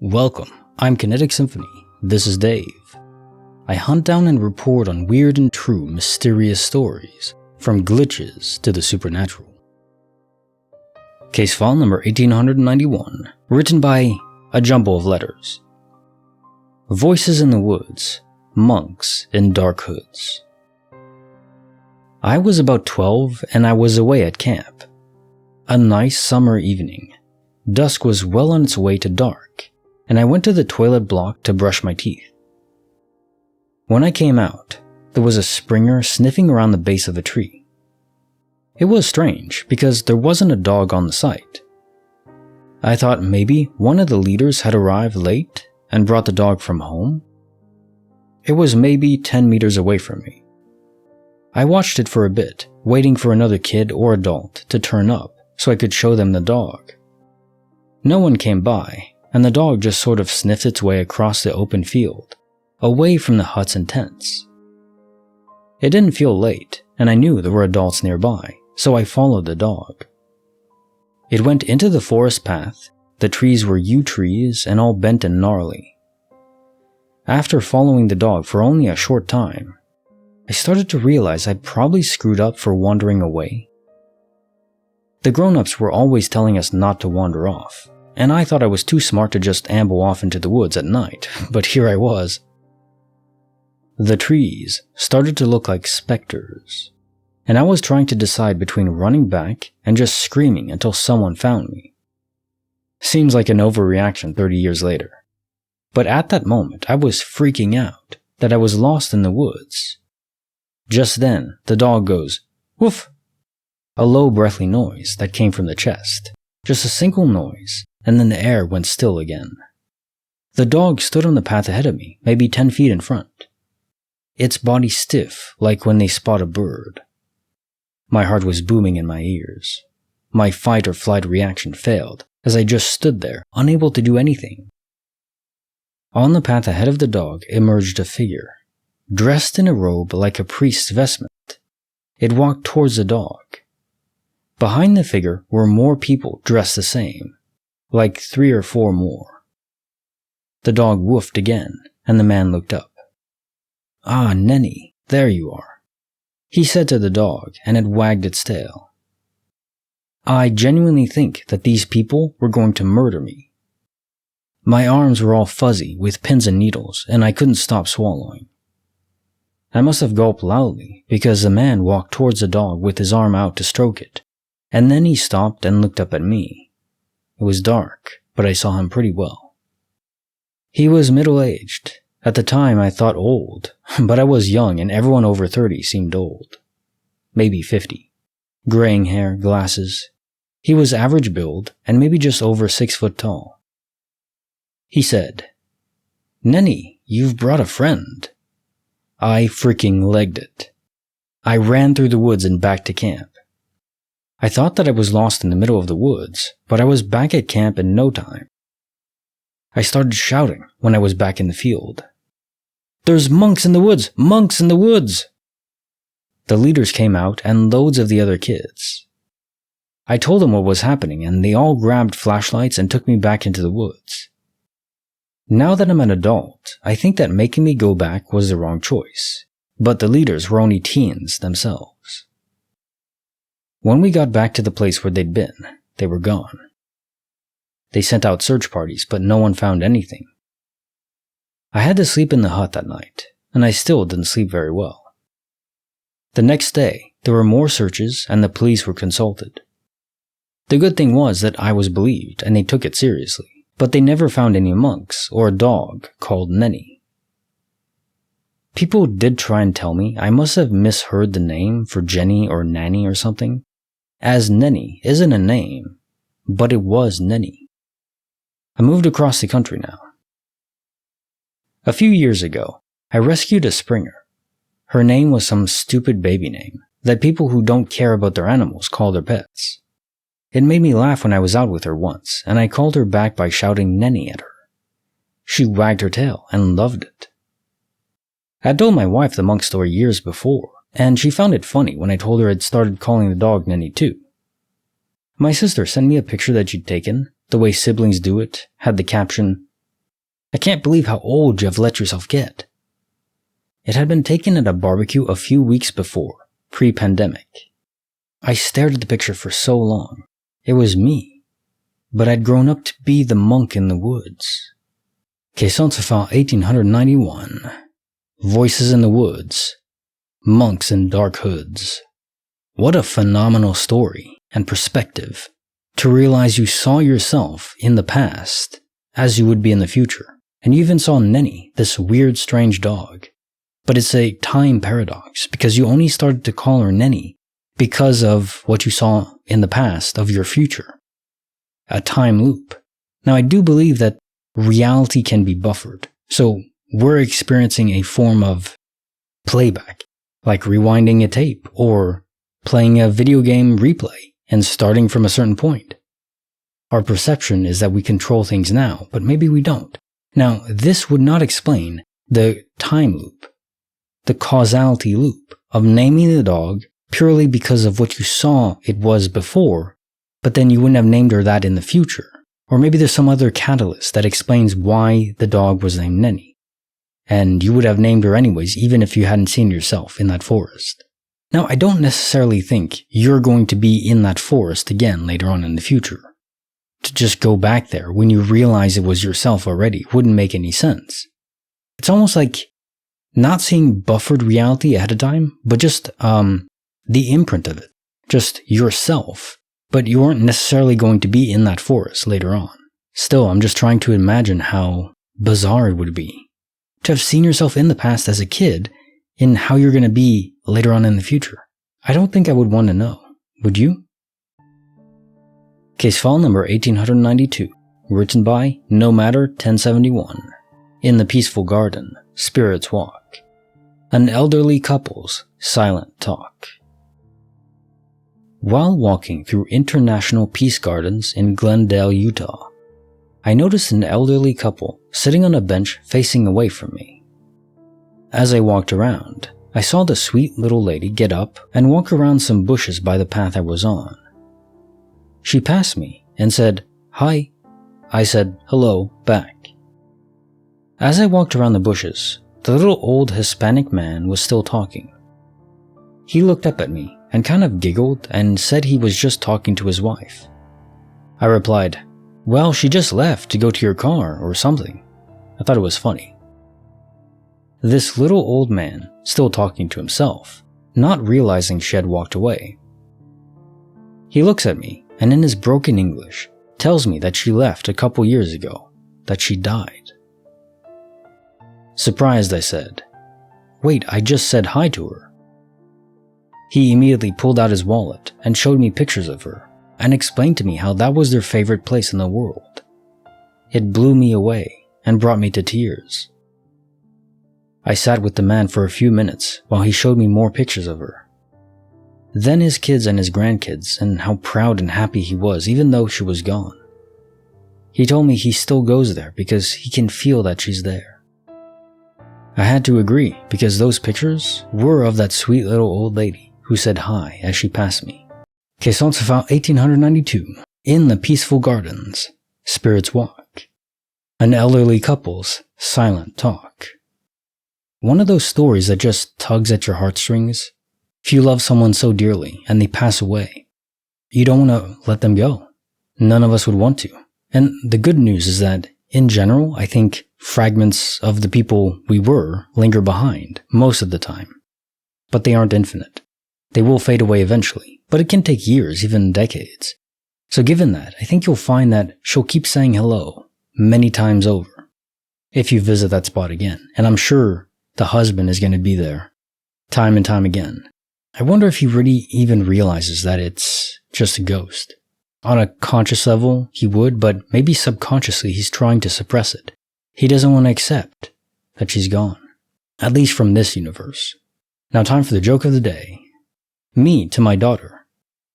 Welcome, I'm Kinetic Symphony. This is Dave. I hunt down and report on weird and true mysterious stories, from glitches to the supernatural. Case file number 1891, written by a jumble of letters. Voices in the woods, monks in dark hoods. I was about 12 and I was away at camp. A nice summer evening. Dusk was well on its way to dark, and I went to the toilet block to brush my teeth. When I came out, there was a springer sniffing around the base of a tree. It was strange because there wasn't a dog on the site. I thought maybe one of the leaders had arrived late and brought the dog from home. It was maybe 10 meters away from me. I watched it for a bit, waiting for another kid or adult to turn up so I could show them the dog. No one came by, and the dog just sort of sniffed its way across the open field, away from the huts and tents. It didn't feel late, and I knew there were adults nearby, so I followed the dog. It went into the forest path. The trees were yew trees and all bent and gnarly. After following the dog for only a short time, I started to realize I'd probably screwed up for wandering away. The grown-ups were always telling us not to wander off, and I thought I was too smart to just amble off into the woods at night, but here I was. The trees started to look like specters, and I was trying to decide between running back and just screaming until someone found me. Seems like an overreaction 30 years later. But at that moment, I was freaking out that I was lost in the woods. Just then, the dog goes, woof! A low breathy noise that came from the chest. Just a single noise, and then the air went still again. The dog stood on the path ahead of me, maybe 10 feet in front. Its body stiff, like when they spot a bird. My heart was booming in my ears. My fight or flight reaction failed, as I just stood there, unable to do anything. On the path ahead of the dog emerged a figure, dressed in a robe like a priest's vestment. It walked towards the dog. Behind the figure were more people dressed the same, like 3 or 4 more. The dog woofed again, and the man looked up. "Ah, Nenny, there you are," he said to the dog, and it wagged its tail. I genuinely think that these people were going to murder me. My arms were all fuzzy with pins and needles, and I couldn't stop swallowing. I must have gulped loudly because the man walked towards the dog with his arm out to stroke it, and then he stopped and looked up at me. It was dark, but I saw him pretty well. He was middle-aged. At the time I thought old, but I was young and everyone over 30 seemed old. Maybe 50. Graying hair, glasses. He was average build and maybe just over 6 foot tall. He said, "Nenny, you've brought a friend." I freaking legged it. I ran through the woods and back to camp. I thought that I was lost in the middle of the woods, but I was back at camp in no time. I started shouting when I was back in the field. "There's monks in the woods! Monks in the woods!" The leaders came out and loads of the other kids. I told them what was happening and they all grabbed flashlights and took me back into the woods. Now that I'm an adult, I think that making me go back was the wrong choice, but the leaders were only teens themselves. When we got back to the place where they'd been, they were gone. They sent out search parties, but no one found anything. I had to sleep in the hut that night, and I still didn't sleep very well. The next day, there were more searches and the police were consulted. The good thing was that I was believed and they took it seriously, but they never found any monks or a dog called Nenny. People did try and tell me I must have misheard the name for Jenny or Nanny or something, as Nenny isn't a name, but it was Nenny. I moved across the country now. A few years ago, I rescued a springer. Her name was some stupid baby name that people who don't care about their animals call their pets. It made me laugh when I was out with her once, and I called her back by shouting Nenny at her. She wagged her tail and loved it. I had told my wife the monk story years before, and she found it funny when I told her I'd started calling the dog Nenny too. My sister sent me a picture that she'd taken, the way siblings do it, had the caption, I can't believe how old you have let yourself get. It had been taken at a barbecue a few weeks before, pre-pandemic. I stared at the picture for so long. It was me. But I'd grown up to be the monk in the woods. Caisson se fait 1891. Voices in the woods. Monks in dark hoods. What a phenomenal story and perspective to realize you saw yourself in the past as you would be in the future. And you even saw Nenny, this weird, strange dog. But it's a time paradox because you only started to call her Nenny because of what you saw in the past of your future. A time loop. Now I do believe that reality can be buffered. So we're experiencing a form of playback, like rewinding a tape or playing a video game replay and starting from a certain point. Our perception is that we control things now, but maybe we don't. Now, this would not explain the time loop, the causality loop of naming the dog purely because of what you saw it was before, but then you wouldn't have named her that in the future. Or maybe there's some other catalyst that explains why the dog was named Nenny. And you would have named her anyways, even if you hadn't seen yourself in that forest. Now, I don't necessarily think you're going to be in that forest again later on in the future. To just go back there when you realize it was yourself already wouldn't make any sense. It's almost like not seeing buffered reality ahead of time, but just the imprint of it. Just yourself. But you aren't necessarily going to be in that forest later on. Still, I'm just trying to imagine how bizarre it would be to have seen yourself in the past as a kid in how you're going to be later on in the future. I don't think I would want to know. Would you? Case file number 1892, written by No Matter 1071. In the peaceful garden, spirits walk. An elderly couple's silent talk. While walking through International Peace Gardens in Glendale, Utah, I noticed an elderly couple sitting on a bench facing away from me. As I walked around, I saw the sweet little lady get up and walk around some bushes by the path I was on. She passed me and said, "Hi." I said, "Hello," back. As I walked around the bushes, the little old Hispanic man was still talking. He looked up at me and kind of giggled and said he was just talking to his wife. I replied, "Well, she just left to go to your car or something." I thought it was funny. This little old man, still talking to himself, not realizing she had walked away. He looks at me and in his broken English tells me that she left a couple years ago, that she died. Surprised, I said, "Wait, I just said hi to her." He immediately pulled out his wallet and showed me pictures of her and explained to me how that was their favorite place in the world. It blew me away and brought me to tears. I sat with the man for a few minutes while he showed me more pictures of her. Then his kids and his grandkids and how proud and happy he was even though she was gone. He told me he still goes there because he can feel that she's there. I had to agree because those pictures were of that sweet little old lady who said hi as she passed me. Caisson se fait 1892. In the peaceful gardens, spirits walk. An elderly couple's silent talk. One of those stories that just tugs at your heartstrings. If you love someone so dearly and they pass away, you don't want to let them go. None of us would want to. And the good news is that, in general, I think fragments of the people we were linger behind most of the time. But they aren't infinite. They will fade away eventually, but it can take years, even decades. So given that, I think you'll find that she'll keep saying hello many times over if you visit that spot again. And I'm sure the husband is going to be there time and time again. I wonder if he really even realizes that it's just a ghost. On a conscious level, he would, but maybe subconsciously he's trying to suppress it. He doesn't want to accept that she's gone, at least from this universe. Now time for the joke of the day. Me to my daughter.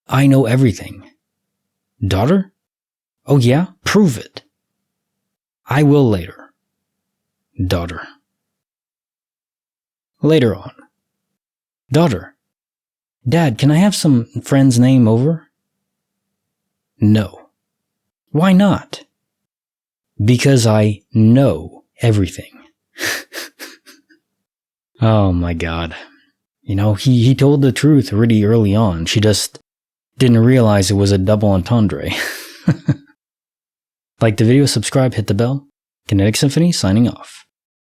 "I know everything." "Daughter? Oh yeah? Prove it." "I will later." Daughter. Later on. "Daughter. Dad, can I have some friend's name over?" "No." "Why not?" "Because I know everything. Oh my god. You know, he told the truth really early on. She just didn't realize it was a double entendre. Like the video, subscribe, hit the bell. Kinetic Symphony signing off.